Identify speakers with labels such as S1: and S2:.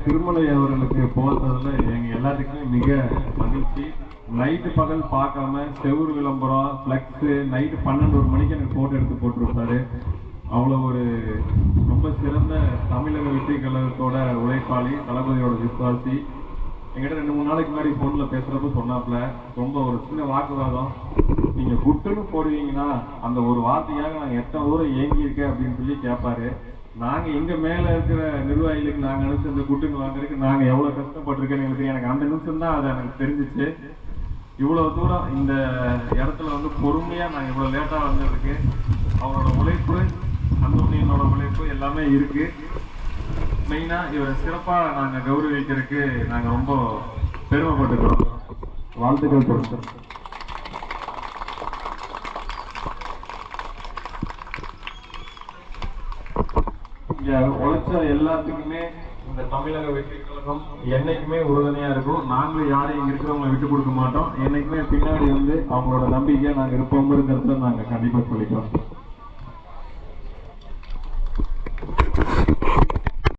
S1: திருமலை அவர்களுக்கு போகிறதுல எங்க எல்லாத்துக்குமே மிக மகிழ்ச்சி. நைட்டு பகல் பார்க்காம செவ்வறு விளம்பரம் ஃப்ளெக்ஸு நைட்டு 12 மணிக்கு எனக்கு போட்டோ எடுத்து போட்டிருப்பாரு. அவ்வளோ ஒரு ரொம்ப சிறந்த தமிழக வெற்றி கழகத்தோட உழைப்பாளி, தளபதியோட விசுவாசி. என்கிட்ட 2-3 நாளைக்கு முன்னாடி ஃபோனில் பேசுகிறப்ப சொன்னாப்புல, ரொம்ப ஒரு சின்ன வாக்குவாதம், நீங்கள் குட்டுன்னு போடுவீங்கன்னா அந்த ஒரு வார்த்தையாக நாங்கள் எத்தனை தூரம் ஏங்கியிருக்கேன் அப்படின்னு சொல்லி கேட்பாரு. நாங்கள் எங்கள் மேலே இருக்கிற நிர்வாகிகளுக்கு நாங்கள் நினச்சி இந்த குட்டுன்னு வாங்குறதுக்கு நாங்கள் எவ்வளோ கஷ்டப்பட்டிருக்கேன்னு எங்களுக்கு எனக்கு அந்த நிமிஷம் தான் அது எனக்கு தெரிஞ்சிச்சு. இவ்வளோ தூரம் இந்த இடத்துல வந்து பொறுமையாக நாங்கள் இவ்வளோ லேட்டாக வந்ததுக்கு அவரோட உழைப்பு, அந்தோனியனோட உழைப்பு எல்லாமே இருக்கு. மெயினாக இவரை சிறப்பாக நாங்கள் கௌரவிக்கிறதுக்கு நாங்கள் ரொம்ப பெருமைப்பட்டுக்கிறோம். வாழ்த்துக்கள் கொடுத்தோம். இங்க உழைச்ச எல்லாத்துக்குமே இந்த தமிழக வெற்றி கழகம் என்னைக்குமே உறுதுணையா இருக்கும். நாங்களும் யாரையும் இங்க இருக்கிறவங்களை விட்டு கொடுக்க மாட்டோம். என்னைக்குமே பின்னாடி வந்து அவங்களோட நம்பிக்கையா நாங்க இருப்போங்கிறத நாங்க கண்டிப்பா சொல்லிக்கிறோம்.